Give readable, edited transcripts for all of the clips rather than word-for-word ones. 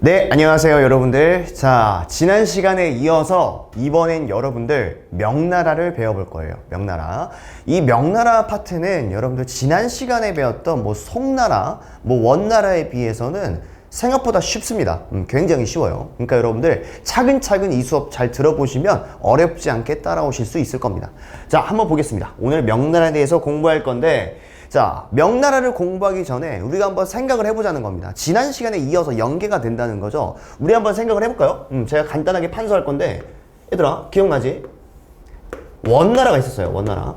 네, 안녕하세요 여러분들. 자, 지난 시간에 이어서 이번엔 여러분들 명나라를 배워볼 거예요. 명나라. 이 명나라 파트는 여러분들 지난 시간에 배웠던 뭐 송나라, 뭐 원나라에 비해서는 생각보다 쉽습니다. 굉장히 쉬워요. 그러니까 여러분들 차근차근 이 수업 잘 들어보시면 어렵지 않게 따라오실 수 있을 겁니다. 자, 한번 보겠습니다. 오늘 명나라에 대해서 공부할 건데, 자, 명나라를 공부하기 전에 우리가 한번 생각을 해보자는 겁니다. 지난 시간에 이어서 연계가 된다는 거죠. 우리 한번 생각을 해볼까요? 제가 간단하게 판서할 건데, 얘들아 기억나지? 원나라가 있었어요. 원나라.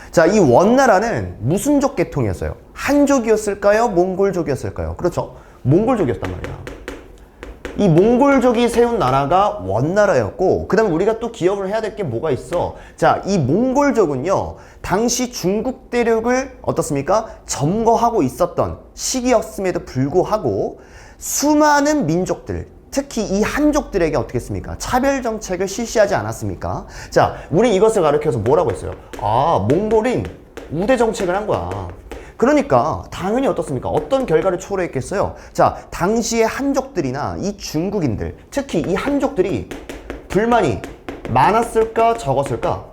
자, 이 원나라는 무슨 족 계통이었어요? 한족이었을까요? 몽골족이었을까요? 그렇죠. 몽골족이었단 말이야. 이 몽골족이 세운 나라가 원나라였고, 그 다음에 우리가 또 기억을 해야 될 게 뭐가 있어. 자, 이 몽골족은요 당시 중국 대륙을 어떻습니까? 점거하고 있었던 시기였음에도 불구하고 수많은 민족들, 특히 이 한족들에게 어떻게 했습니까? 차별 정책을 실시하지 않았습니까? 자, 우리 이것을 가르쳐서 뭐라고 했어요? 아, 몽골인 우대 정책을 한 거야. 그러니까 당연히 어떻습니까? 어떤 결과를 초래했겠어요? 자, 당시의 한족들이나 이 중국인들, 특히 이 한족들이 불만이 많았을까 적었을까?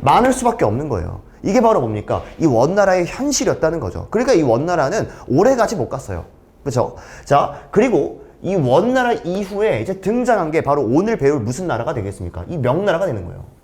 많을 수밖에 없는 거예요. 이게 바로 뭡니까? 이 원나라의 현실이었다는 거죠. 그러니까 이 원나라는 오래가지 못 갔어요. 그렇죠? 자, 그리고 이 원나라 이후에 이제 등장한 게 바로 오늘 배울 무슨 나라가 되겠습니까? 이 명나라가 되는 거예요.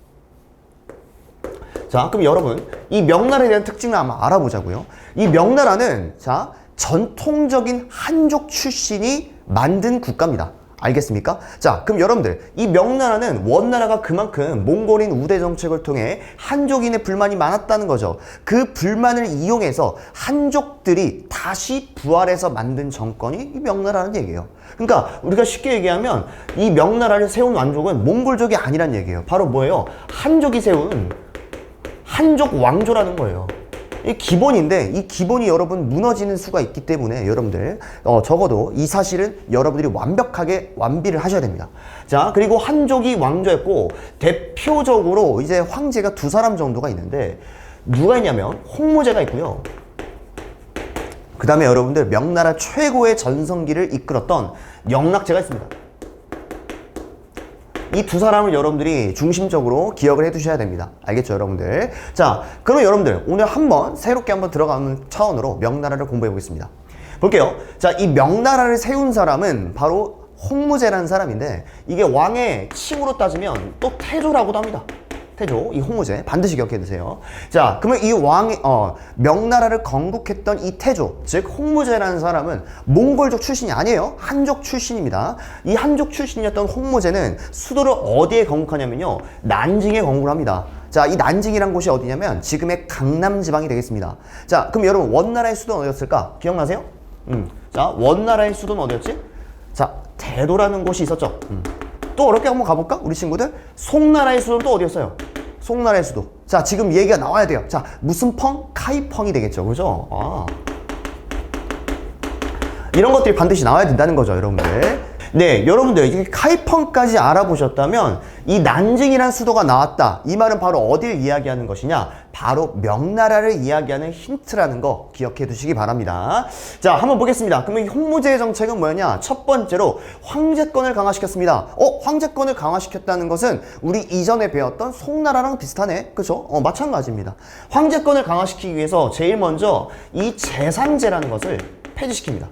자, 그럼 여러분 이 명나라에 대한 특징을 한번 알아보자고요. 이 명나라는 자, 전통적인 한족 출신이 만든 국가입니다. 알겠습니까? 자, 그럼 여러분들 이 명나라는 원나라가 그만큼 몽골인 우대 정책을 통해 한족인의 불만이 많았다는 거죠. 그 불만을 이용해서 한족들이 다시 부활해서 만든 정권이 이 명나라라는 얘기예요. 그러니까 우리가 쉽게 얘기하면 이 명나라를 세운 왕족은 몽골족이 아니란 얘기예요. 바로 뭐예요? 한족이 세운 한족 왕조라는 거예요. 이 기본인데 이 기본이 여러분 무너지는 수가 있기 때문에 여러분들 적어도 이 사실은 여러분들이 완벽하게 완비를 하셔야 됩니다. 자, 그리고 한족이 왕조였고 대표적으로 이제 황제가 두 사람 정도가 있는데 누가 있냐면 홍무제가 있고요. 그 다음에 여러분들 명나라 최고의 전성기를 이끌었던 영락제가 있습니다. 이 두 사람을 여러분들이 중심적으로 기억을 해 두셔야 됩니다. 알겠죠, 여러분들? 자, 그럼 여러분들 오늘 한번 새롭게 한번 들어가는 차원으로 명나라를 공부해 보겠습니다. 볼게요. 자, 이 명나라를 세운 사람은 바로 홍무제라는 사람인데 이게 왕의 칭으로 따지면 또 태조라고도 합니다. 태조, 이 홍무제 반드시 기억해 두세요. 자, 그러면 이 왕이 명나라를 건국했던 이 태조, 즉 홍무제라는 사람은 몽골족 출신이 아니에요. 한족 출신입니다. 이 한족 출신이었던 홍무제는 수도를 어디에 건국하냐면요, 난징에 건국을 합니다. 자, 이 난징이란 곳이 어디냐면 지금의 강남 지방이 되겠습니다. 자, 그럼 여러분 원나라의 수도는 어디였을까? 기억나세요? 자, 원나라의 수도는 어디였지? 자, 대도라는 곳이 있었죠. 또 어렵게 한번 가볼까? 우리 친구들. 송나라의 수도는 또 어디였어요? 송나라의 수도. 자, 지금 얘기가 나와야 돼요. 자, 무슨 펑? 카이펑이 되겠죠. 그죠? 아. 이런 것들이 반드시 나와야 된다는 거죠, 여러분들. 네, 여러분들 이게 카이펑까지 알아보셨다면 이 난징이란 수도가 나왔다. 이 말은 바로 어딜 이야기하는 것이냐? 바로 명나라를 이야기하는 힌트라는 거 기억해 두시기 바랍니다. 자, 한번 보겠습니다. 그러면 이 홍무제의 정책은 뭐였냐? 첫 번째로 황제권을 강화시켰습니다. 황제권을 강화시켰다는 것은 우리 이전에 배웠던 송나라랑 비슷하네. 그죠? 마찬가지입니다. 황제권을 강화시키기 위해서 제일 먼저 이 재상제라는 것을 폐지시킵니다.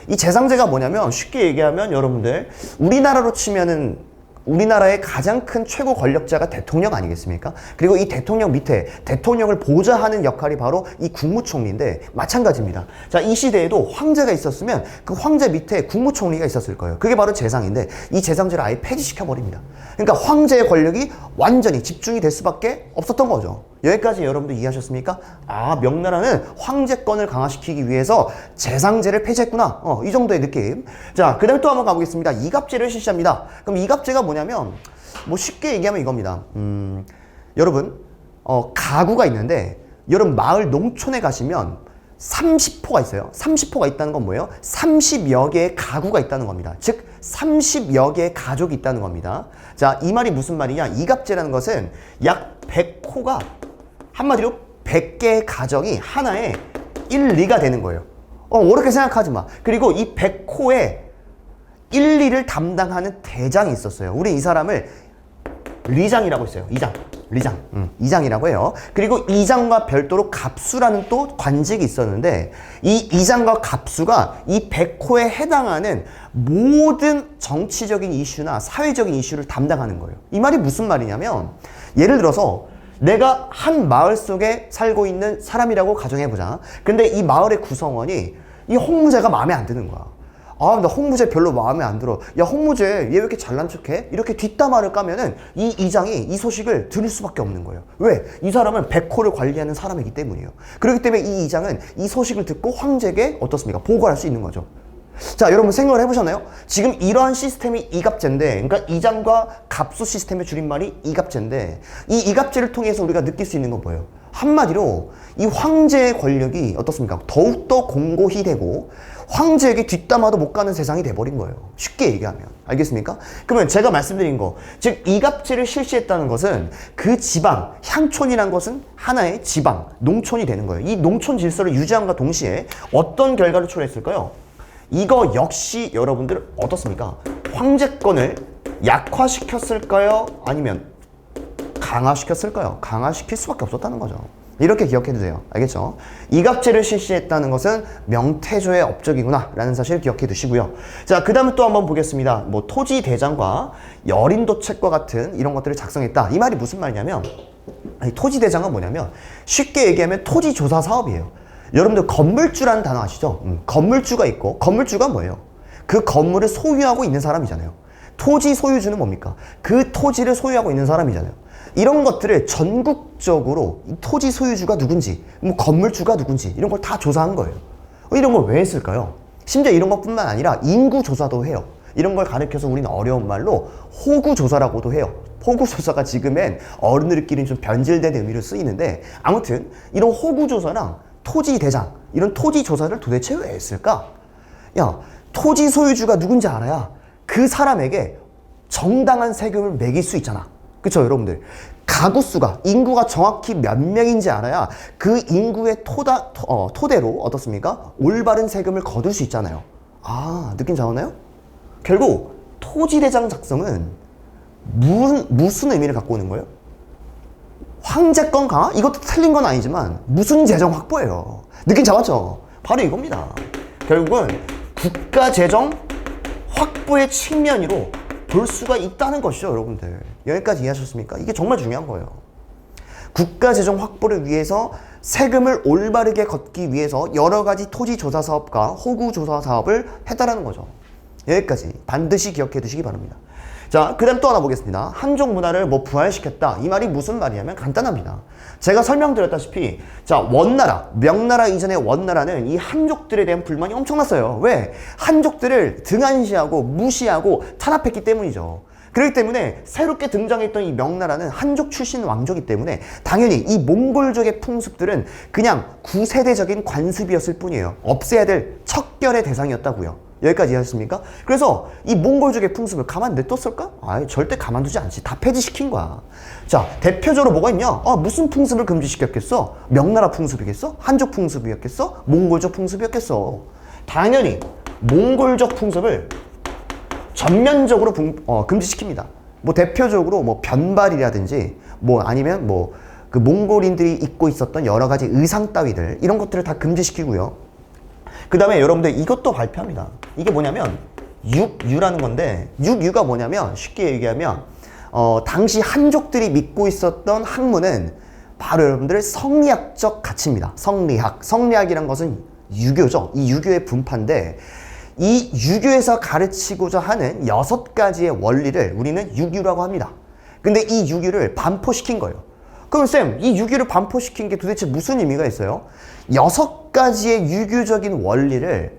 이 재상제가 뭐냐면 쉽게 얘기하면 여러분들 우리나라로 치면은 우리나라의 가장 큰 최고 권력자가 대통령 아니겠습니까? 그리고 이 대통령 밑에 대통령을 보좌하는 역할이 바로 이 국무총리인데 마찬가지입니다. 자, 이 시대에도 황제가 있었으면 그 황제 밑에 국무총리가 있었을 거예요. 그게 바로 재상인데 이 재상제를 아예 폐지시켜버립니다. 그러니까 황제의 권력이 완전히 집중이 될 수밖에 없었던 거죠. 여기까지 여러분들 이해하셨습니까? 아, 명나라는 황제권을 강화시키기 위해서 재상제를 폐지했구나. 이 정도의 느낌. 자, 그 다음에 또 한번 가보겠습니다. 이갑제를 실시합니다. 그럼 이갑제가 뭐냐면 뭐 쉽게 얘기하면 이겁니다. 여러분 가구가 있는데 여러분 마을 농촌에 가시면 30호가 있어요. 30호가 있다는 건 뭐예요? 30여 개의 가구가 있다는 겁니다. 즉 30여 개의 가족이 있다는 겁니다. 자, 이 말이 무슨 말이냐? 이갑제라는 것은 약 100호가 한마디로 100개의 가정이 하나의 1, 2가 되는 거예요. 어렵게 생각하지 마. 그리고 이 백호에 1, 2를 담당하는 대장이 있었어요. 우리 이 사람을 리장이라고 했어요. 이장이라고 해요. 그리고 이장과 별도로 갑수라는 또 관직이 있었는데 이 이장과 갑수가 이 백호에 해당하는 모든 정치적인 이슈나 사회적인 이슈를 담당하는 거예요. 이 말이 무슨 말이냐면 예를 들어서 내가 한 마을 속에 살고 있는 사람이라고 가정해보자. 근데 이 마을의 구성원이 이 홍무제가 마음에 안 드는 거야. 아, 나 홍무제 별로 마음에 안 들어. 야, 홍무제 얘 왜 이렇게 잘난 척해? 이렇게 뒷담화를 까면은 이 이장이 이 소식을 들을 수밖에 없는 거예요. 왜? 이 사람은 백호를 관리하는 사람이기 때문이에요. 그렇기 때문에 이 이장은 이 소식을 듣고 황제에게 어떻습니까? 보고할 수 있는 거죠. 자, 여러분 생각을 해보셨나요? 지금 이러한 시스템이 이갑제인데, 그러니까 이장과 갑수 시스템의 줄임말이 이갑제인데, 이 이갑제를 통해서 우리가 느낄 수 있는 건 뭐예요? 한마디로 이 황제의 권력이 어떻습니까? 더욱더 공고히 되고 황제에게 뒷담화도 못 가는 세상이 돼버린 거예요. 쉽게 얘기하면. 알겠습니까? 그러면 제가 말씀드린 거, 즉 이갑제를 실시했다는 것은 그 지방, 향촌이란 것은 하나의 지방, 농촌이 되는 거예요. 이 농촌 질서를 유지함과 동시에 어떤 결과를 초래했을까요? 이거 역시 여러분들 어떻습니까? 황제권을 약화시켰을까요? 아니면 강화시켰을까요? 강화시킬 수밖에 없었다는 거죠. 이렇게 기억해 두세요. 알겠죠? 이갑제를 실시했다는 것은 명태조의 업적이구나 라는 사실 기억해 두시고요. 자, 그 다음에 또 한번 보겠습니다. 뭐 토지대장과 여린도책과 같은 이런 것들을 작성했다. 이 말이 무슨 말이냐면 토지대장은 뭐냐면 쉽게 얘기하면 토지조사 사업이에요. 여러분들 건물주라는 단어 아시죠? 건물주가 있고 건물주가 뭐예요? 그 건물을 소유하고 있는 사람이잖아요. 토지 소유주는 뭡니까? 그 토지를 소유하고 있는 사람이잖아요. 이런 것들을 전국적으로 이 토지 소유주가 누군지, 뭐 건물주가 누군지 이런 걸 다 조사한 거예요. 이런 걸 왜 했을까요? 심지어 이런 것뿐만 아니라 인구 조사도 해요. 이런 걸 가르쳐서 우리는 어려운 말로 호구 조사라고도 해요. 호구 조사가 지금은 어른들끼리 좀 변질된 의미로 쓰이는데 아무튼 이런 호구 조사랑 토지 대장, 이런 토지 조사를 도대체 왜 했을까? 야, 토지 소유주가 누군지 알아야 그 사람에게 정당한 세금을 매길 수 있잖아. 그쵸, 여러분들? 가구 수가, 인구가 정확히 몇 명인지 알아야 그 인구의 토대로 어떻습니까? 올바른 세금을 거둘 수 있잖아요. 아, 느낌 잘 오나요? 결국 토지대장 작성은 무슨 의미를 갖고 오는 거예요? 황제권 강화? 이것도 틀린 건 아니지만 무슨 재정 확보예요. 느낌 잡았죠? 바로 이겁니다. 결국은 국가 재정 확보의 측면으로 볼 수가 있다는 것이죠, 여러분들. 여기까지 이해하셨습니까? 이게 정말 중요한 거예요. 국가 재정 확보를 위해서 세금을 올바르게 걷기 위해서 여러 가지 토지 조사 사업과 호구 조사 사업을 했다라는 거죠. 여기까지 반드시 기억해 두시기 바랍니다. 자, 그 다음 또 하나 보겠습니다. 한족 문화를 뭐 부활시켰다. 이 말이 무슨 말이냐면 간단합니다. 제가 설명드렸다시피 자, 원나라, 명나라 이전의 원나라는 이 한족들에 대한 불만이 엄청났어요. 왜? 한족들을 등한시하고 무시하고 탄압했기 때문이죠. 그렇기 때문에 새롭게 등장했던 이 명나라는 한족 출신 왕조이기 때문에 당연히 이 몽골족의 풍습들은 그냥 구세대적인 관습이었을 뿐이에요. 없애야 될 척결의 대상이었다고요. 여기까지 이해하셨습니까? 그래서 이 몽골족의 풍습을 가만 냅뒀을까? 아이, 절대 가만두지 않지. 다 폐지시킨 거야. 자, 대표적으로 뭐가 있냐? 무슨 풍습을 금지시켰겠어? 명나라 풍습이겠어? 한족 풍습이었겠어? 몽골족 풍습이었겠어? 당연히 몽골족 풍습을 전면적으로 금지시킵니다. 뭐 대표적으로 뭐 변발이라든지 뭐 아니면 뭐 그 몽골인들이 입고 있었던 여러 가지 의상 따위들 이런 것들을 다 금지시키고요. 그 다음에 여러분들 이것도 발표합니다. 이게 뭐냐면 육유라는 건데 육유가 뭐냐면 쉽게 얘기하면 당시 한족들이 믿고 있었던 학문은 바로 여러분들의 성리학적 가치입니다. 성리학이란 것은 유교죠. 이 유교의 분파인데 이 유교에서 가르치고자 하는 6가지의 원리를 우리는 육유라고 합니다. 근데 이 육유를 반포시킨 거예요. 그럼 쌤, 이 유교를 반포시킨 게 도대체 무슨 의미가 있어요? 6가지의 유교적인 원리를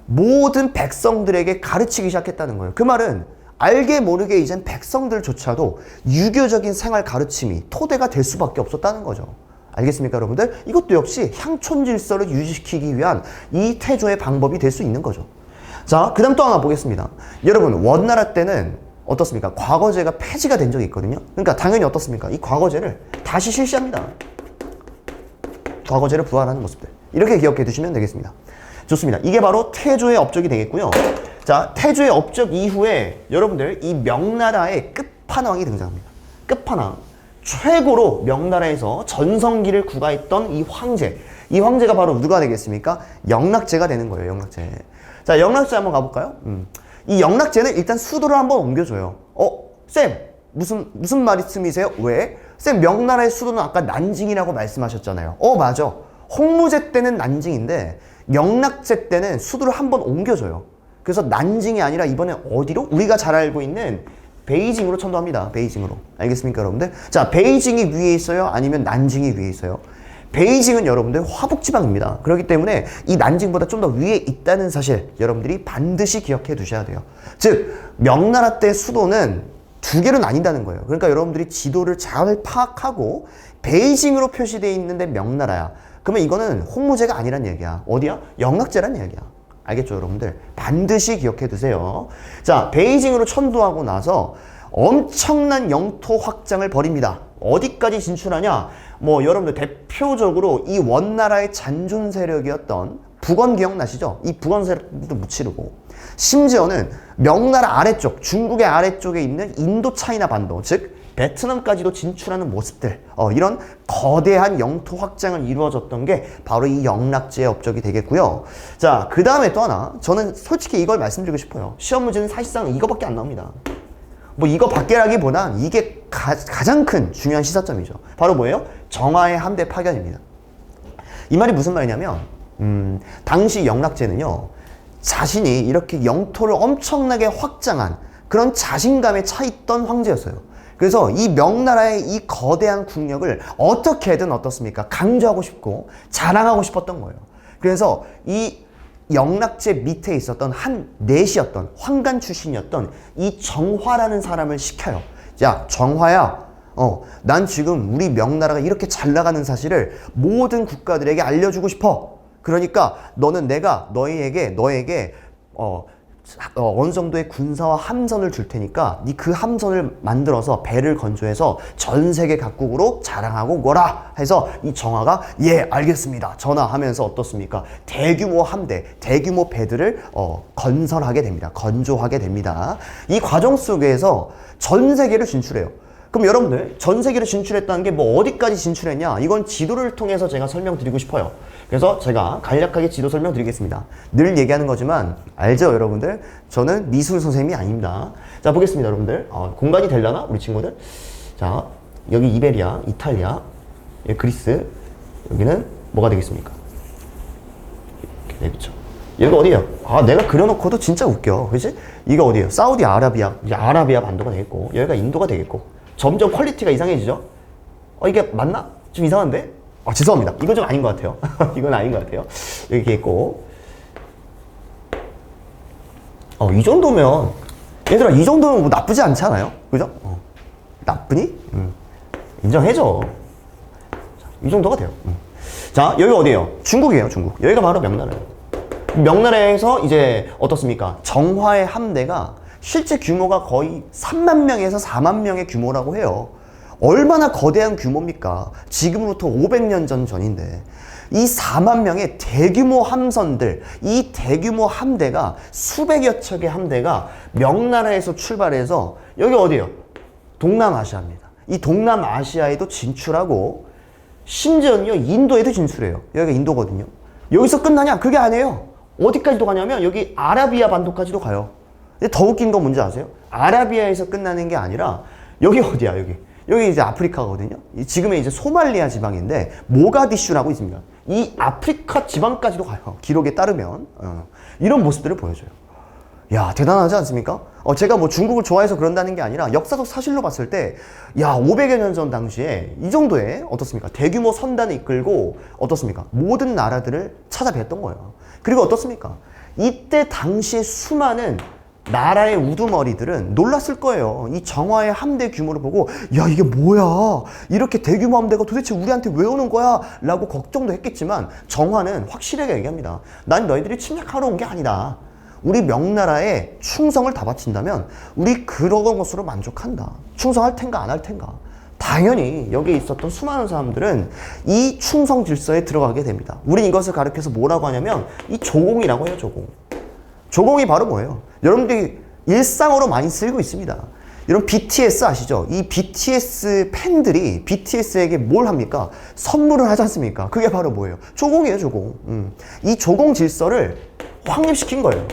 모든 백성들에게 가르치기 시작했다는 거예요. 그 말은 알게 모르게 이젠 백성들조차도 유교적인 생활 가르침이 토대가 될 수밖에 없었다는 거죠. 알겠습니까, 여러분들? 이것도 역시 향촌 질서를 유지시키기 위한 이 태조의 방법이 될 수 있는 거죠. 자, 그 다음 또 하나 보겠습니다. 여러분, 원나라 때는 어떻습니까? 과거제가 폐지가 된 적이 있거든요. 그러니까 당연히 어떻습니까? 이 과거제를 다시 실시합니다. 과거제를 부활하는 모습들. 이렇게 기억해 두시면 되겠습니다. 좋습니다. 이게 바로 태조의 업적이 되겠고요. 자, 태조의 업적 이후에 여러분들 이 명나라의 끝판왕이 등장합니다. 끝판왕. 최고로 명나라에서 전성기를 구가했던 이 황제. 이 황제가 바로 누가 되겠습니까? 영락제가 되는 거예요. 영락제. 자, 영락제 한번 가볼까요? 이 영락제는 일단 수도를 한번 옮겨줘요. 쌤, 무슨 말씀이세요? 왜? 쌤, 명나라의 수도는 아까 난징이라고 말씀하셨잖아요. 맞아. 홍무제 때는 난징인데 영락제 때는 수도를 한번 옮겨줘요. 그래서 난징이 아니라 이번에 어디로? 우리가 잘 알고 있는 베이징으로 천도합니다. 베이징으로. 알겠습니까, 여러분들? 자, 베이징이 위에 있어요? 아니면 난징이 위에 있어요? 베이징은 여러분들 화북지방입니다. 그렇기 때문에 이 난징보다 좀 더 위에 있다는 사실 여러분들이 반드시 기억해 두셔야 돼요. 즉, 명나라 때 수도는 두 개로 나뉜다는 거예요. 그러니까 여러분들이 지도를 잘 파악하고 베이징으로 표시되어 있는데 명나라야. 그러면 이거는 홍무제가 아니란 얘기야. 어디야? 영락제란 얘기야. 알겠죠, 여러분들? 반드시 기억해 두세요. 자, 베이징으로 천도하고 나서 엄청난 영토 확장을 벌입니다. 어디까지 진출하냐? 여러분들 대표적으로 이 원나라의 잔존 세력이었던 북원 기억나시죠? 이 북원 세력도 무찌르고 심지어는 명나라 아래쪽, 중국의 아래쪽에 있는 인도 차이나 반도, 즉 베트남까지도 진출하는 모습들, 이런 거대한 영토 확장을 이루어졌던 게 바로 이 영락제의 업적이 되겠고요. 자, 그 다음에 또 하나, 저는 솔직히 이걸 말씀드리고 싶어요. 시험 문제는 사실상 이거밖에 안 나옵니다. 이거 밖에라기보단 이게 가장 큰 중요한 시사점이죠. 바로 뭐예요? 정화의 함대 파견입니다. 이 말이 무슨 말이냐면, 당시 영락제는요, 자신이 이렇게 영토를 엄청나게 확장한 그런 자신감에 차 있던 황제였어요. 그래서 이 명나라의 이 거대한 국력을 어떻게든 어떻습니까? 강조하고 싶고 자랑하고 싶었던 거예요. 그래서 이 영락제 밑에 있었던 한 넷이었던 황간 출신이었던 이 정화라는 사람을 시켜요. 야, 정화야. 난 지금 우리 명나라가 이렇게 잘 나가는 사실을 모든 국가들에게 알려주고 싶어. 그러니까 너는 내가 너에게 어느 정도의 군사와 함선을 줄 테니까 네 그 함선을 만들어서 배를 건조해서 전 세계 각국으로 자랑하고 오거라 해서 이 정화가 예 알겠습니다 전화하면서 어떻습니까? 대규모 함대, 대규모 배들을 건설하게 됩니다. 건조하게 됩니다. 이 과정 속에서 전 세계를 진출해요. 그럼 여러분들 전 세계로 진출했다는 게 어디까지 진출했냐? 이건 지도를 통해서 제가 설명드리고 싶어요. 그래서 제가 간략하게 지도 설명드리겠습니다. 늘 얘기하는 거지만 알죠, 여러분들? 저는 미술 선생님이 아닙니다. 자, 보겠습니다, 여러분들. 공간이 되려나? 우리 친구들. 자, 여기 이베리아, 이탈리아, 여기 그리스, 여기는 뭐가 되겠습니까? 네, 그쵸. 여기가 어디예요? 내가 그려놓고도 진짜 웃겨. 그치? 이거 어디예요? 사우디 아라비아 반도가 되겠고, 여기가 인도가 되겠고, 점점 퀄리티가 이상해지죠? 이게 맞나? 좀 이상한데? 죄송합니다. 이건 좀 아닌 것 같아요. 이건 아닌 것 같아요. 여기 있고. 이 정도면, 얘들아, 이 정도면 나쁘지 않지 않아요? 그죠? 나쁘니? 인정해줘. 이 정도가 돼요. 자, 여기 어디예요? 중국이에요, 중국. 여기가 바로 명나라예요. 명나라에서 이제 어떻습니까? 정화의 함대가 실제 규모가 거의 3만 명에서 4만 명의 규모라고 해요. 얼마나 거대한 규모입니까? 지금으로부터 500년 전인데 이 4만 명의 대규모 함선들, 이 대규모 함대가 수백여 척의 함대가 명나라에서 출발해서 여기 어디예요? 동남아시아입니다. 이 동남아시아에도 진출하고 심지어는요 인도에도 진출해요. 여기가 인도거든요. 여기서 끝나냐? 그게 아니에요. 어디까지도 가냐면 여기 아라비아 반도까지도 가요. 근데 더 웃긴 건 뭔지 아세요? 아라비아에서 끝나는 게 아니라 여기 어디야? 여기 이제 아프리카거든요. 지금의 이제 소말리아 지방인데 모가디슈라고 있습니다. 이 아프리카 지방까지도 가요. 기록에 따르면 이런 모습들을 보여줘요. 야, 대단하지 않습니까? 제가 중국을 좋아해서 그런다는 게 아니라 역사적 사실로 봤을 때, 500여 년 전 당시에 이 정도의 어떻습니까? 대규모 선단을 이끌고 어떻습니까? 모든 나라들을 찾아뵀던 거예요. 그리고 어떻습니까? 이때 당시에 수많은 나라의 우두머리들은 놀랐을 거예요. 이 정화의 함대 규모를 보고 야 이게 뭐야? 이렇게 대규모 함대가 도대체 우리한테 왜 오는 거야? 라고 걱정도 했겠지만 정화는 확실하게 얘기합니다. 난 너희들이 침략하러 온 게 아니다. 우리 명나라에 충성을 다 바친다면 우리 그런 것으로 만족한다. 충성할 텐가 안 할 텐가. 당연히 여기에 있었던 수많은 사람들은 이 충성 질서에 들어가게 됩니다. 우린 이것을 가리켜서 뭐라고 하냐면 이 조공이라고 해요. 조공. 조공이 바로 뭐예요? 여러분들이 일상으로 많이 쓰고 있습니다. 여러분 BTS 아시죠? 이 BTS 팬들이 BTS에게 뭘 합니까? 선물을 하지 않습니까? 그게 바로 뭐예요? 조공이에요. 조공. 이 조공 질서를 확립시킨 거예요.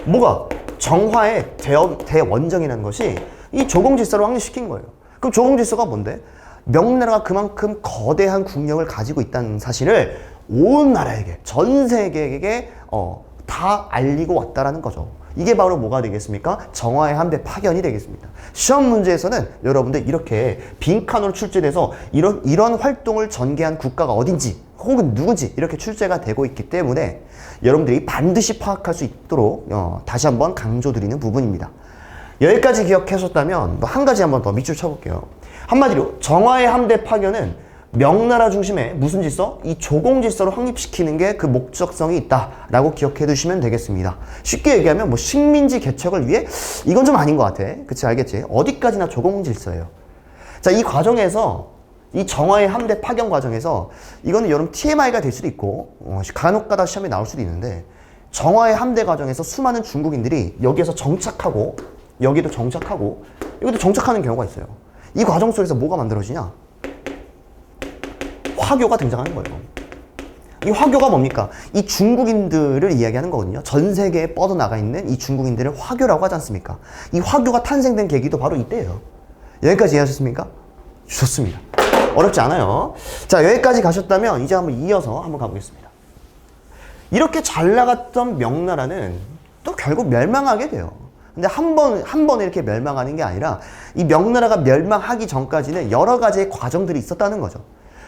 뭐가? 정화의 대원정이라는 것이 이 조공 질서를 확립시킨 거예요. 그럼 조공 질서가 뭔데? 명나라가 그만큼 거대한 국력을 가지고 있다는 사실을 온 나라에게, 전 세계에게 다 알리고 왔다라는 거죠. 이게 바로 뭐가 되겠습니까? 정화의 함대 파견이 되겠습니다. 시험 문제에서는 여러분들 이렇게 빈칸으로 출제돼서 이런 활동을 전개한 국가가 어딘지 혹은 누군지 이렇게 출제가 되고 있기 때문에 여러분들이 반드시 파악할 수 있도록 다시 한번 강조드리는 부분입니다. 여기까지 기억하셨다면 한 가지 한번 더 밑줄 쳐볼게요. 한마디로 정화의 함대 파견은 명나라 중심의 무슨 질서? 이 조공 질서를 확립시키는 게 그 목적성이 있다라고 기억해 두시면 되겠습니다. 쉽게 얘기하면 뭐 식민지 개척을 위해 이건 좀 아닌 것 같아. 그치, 알겠지? 어디까지나 조공 질서예요. 자, 이 과정에서 이 정화의 함대 파견 과정에서 이거는 여러분 TMI가 될 수도 있고 간혹가다 시험에 나올 수도 있는데 정화의 함대 과정에서 수많은 중국인들이 여기에서 정착하고 여기도 정착하고 여기도 정착하는 경우가 있어요. 이 과정 속에서 뭐가 만들어지냐? 화교가 등장하는 거예요. 이 화교가 뭡니까? 이 중국인들을 이야기하는 거거든요. 전 세계에 뻗어나가 있는 이 중국인들을 화교라고 하지 않습니까? 이 화교가 탄생된 계기도 바로 이때예요. 여기까지 이해하셨습니까? 좋습니다. 어렵지 않아요. 자, 여기까지 가셨다면 이제 한번 이어서 한번 가보겠습니다. 이렇게 잘 나갔던 명나라는 또 결국 멸망하게 돼요. 근데 한 번에 이렇게 멸망하는 게 아니라 이 명나라가 멸망하기 전까지는 여러 가지의 과정들이 있었다는 거죠.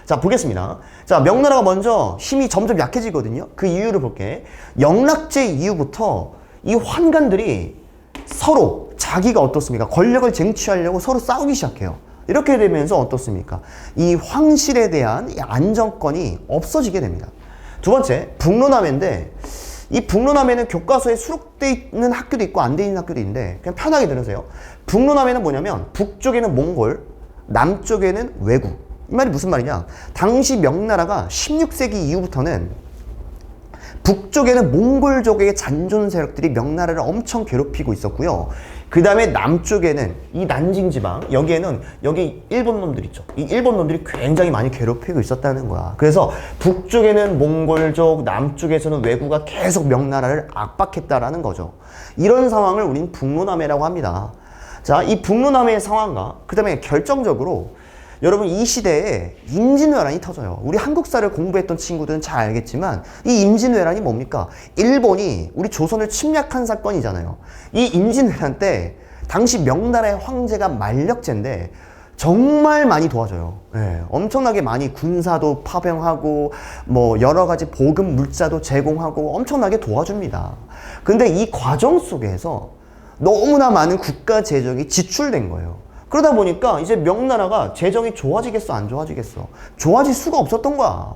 자, 보겠습니다. 자, 명나라가 먼저 힘이 점점 약해지거든요. 그 이유를 볼게. 영락제 이후부터 이 환관들이 서로 자기가 어떻습니까? 권력을 쟁취하려고 서로 싸우기 시작해요. 이렇게 되면서 어떻습니까? 이 황실에 대한 이 안정권이 없어지게 됩니다. 두 번째, 북로남해인데 이 북로남해는 교과서에 수록되어 있는 학교도 있고 안 되어 있는 학교도 있는데 그냥 편하게 들으세요. 북로남해는 뭐냐면 북쪽에는 몽골, 남쪽에는 왜구. 이 말이 무슨 말이냐? 당시 명나라가 16세기 이후부터는 북쪽에는 몽골족의 잔존 세력들이 명나라를 엄청 괴롭히고 있었고요. 그 다음에 남쪽에는 이 난징 지방, 여기 일본 놈들 있죠. 이 일본 놈들이 굉장히 많이 괴롭히고 있었다는 거야. 그래서 북쪽에는 몽골족, 남쪽에서는 왜구가 계속 명나라를 압박했다라는 거죠. 이런 상황을 우린 북로남해라고 합니다. 자, 이 북로남해의 상황과 그 다음에 결정적으로 여러분 이 시대에 임진왜란이 터져요. 우리 한국사를 공부했던 친구들은 잘 알겠지만 이 임진왜란이 뭡니까? 일본이 우리 조선을 침략한 사건이잖아요. 이 임진왜란 때 당시 명나라의 황제가 만력제인데 정말 많이 도와줘요. 네, 엄청나게 많이 군사도 파병하고 뭐 여러 가지 보급 물자도 제공하고 엄청나게 도와줍니다. 근데 이 과정 속에서 너무나 많은 국가 재정이 지출된 거예요. 그러다 보니까 이제 명나라가 재정이 좋아지겠어, 안 좋아지겠어? 좋아질 수가 없었던 거야.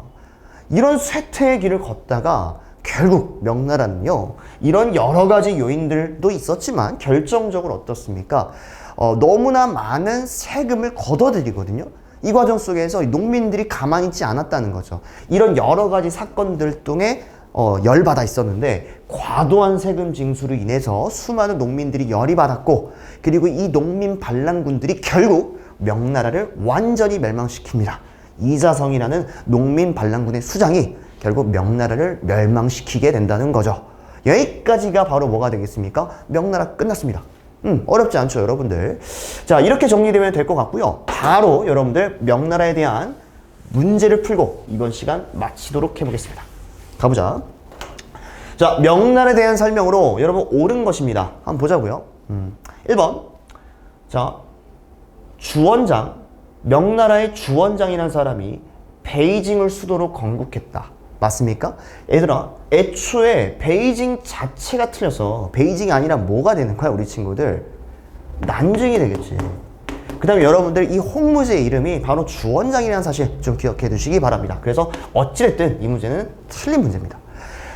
이런 쇠퇴의 길을 걷다가 결국 명나라는요, 이런 여러 가지 요인들도 있었지만 결정적으로 어떻습니까? 너무나 많은 세금을 걷어들이거든요. 이 과정 속에서 농민들이 가만히 있지 않았다는 거죠. 이런 여러 가지 사건들 통해 열받아 있었는데 과도한 세금 징수로 인해서 수많은 농민들이 열이 받았고 그리고 이 농민 반란군들이 결국 명나라를 완전히 멸망시킵니다. 이자성이라는 농민 반란군의 수장이 결국 명나라를 멸망시키게 된다는 거죠. 여기까지가 바로 뭐가 되겠습니까? 명나라 끝났습니다. 어렵지 않죠, 여러분들. 자, 이렇게 정리되면 될 것 같고요. 바로 여러분들 명나라에 대한 문제를 풀고 이번 시간 마치도록 해보겠습니다. 가보자. 자, 명나라에 대한 설명으로 여러분 옳은 것입니다. 한번 보자고요. 1번. 자, 주원장, 명나라의 주원장이라는 사람이 베이징을 수도로 건국했다. 맞습니까? 얘들아, 애초에 베이징 자체가 틀려서 베이징이 아니라 뭐가 되는 거야, 우리 친구들? 난징이 되겠지. 그 다음에 여러분들 이 홍무제의 이름이 바로 주원장이라는 사실 좀 기억해 두시기 바랍니다. 그래서 어찌됐든 이 문제는 틀린 문제입니다.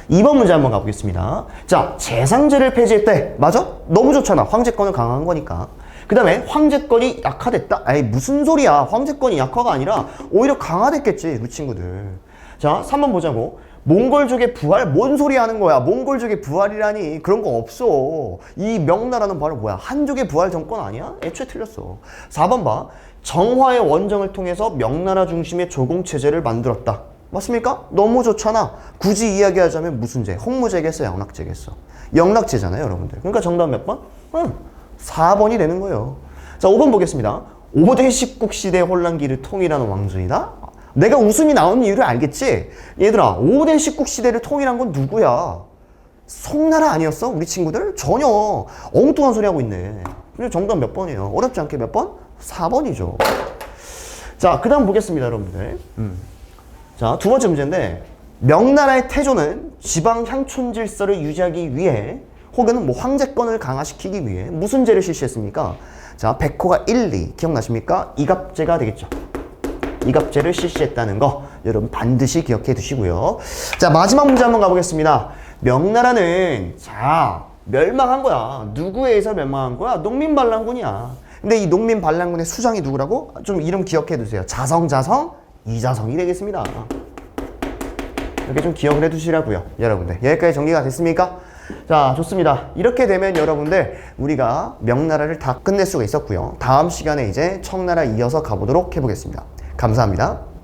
2번 문제 한번 가보겠습니다. 자, 재상제를 폐지했대. 맞아? 너무 좋잖아. 황제권을 강화한 거니까. 그 다음에 황제권이 약화됐다. 에이 무슨 소리야. 황제권이 약화가 아니라 오히려 강화됐겠지 우리 친구들. 자 3번 보자고. 몽골족의 부활? 뭔 소리 하는 거야. 몽골족의 부활이라니 그런 거 없어. 이 명나라는 바로 뭐야, 한족의 부활 정권 아니야? 애초에 틀렸어. 4번 봐. 정화의 원정을 통해서 명나라 중심의 조공체제를 만들었다. 맞습니까? 너무 좋잖아. 굳이 이야기하자면 무슨 제? 홍무제겠어, 영락제겠어? 영락제잖아요 여러분들. 그러니까 정답 몇 번? 4번이 되는 거예요. 자 5번 보겠습니다. 5대 십국 시대 혼란기를 통일하는 왕조이다? 내가 웃음이 나오는 이유를 알겠지? 얘들아 5대 십국 시대를 통일한 건 누구야? 송나라 아니었어? 우리 친구들? 전혀 엉뚱한 소리 하고 있네. 근데 정답 몇 번이에요? 어렵지 않게 몇 번? 4번이죠. 자, 그 다음 보겠습니다, 여러분들. 자, 두 번째 문제인데, 명나라의 태조는 지방 향촌 질서를 유지하기 위해 혹은 뭐 황제권을 강화시키기 위해 무슨 제를 실시했습니까? 자, 백호가 1, 2 기억나십니까? 이갑제가 되겠죠. 이갑제를 실시했다는 거 여러분 반드시 기억해 두시고요. 자, 마지막 문제 한번 가보겠습니다. 명나라는 자 멸망한 거야. 누구에 의해서 멸망한 거야? 농민반란군이야. 근데 이 농민반란군의 수장이 누구라고? 좀 이름 기억해 두세요. 자성, 이자성이 되겠습니다. 이렇게 좀 기억을 해 두시라고요 여러분들. 여기까지 정리가 됐습니까? 자, 좋습니다. 이렇게 되면 여러분들 우리가 명나라를 다 끝낼 수가 있었고요. 다음 시간에 이제 청나라 이어서 가보도록 해보겠습니다. 감사합니다.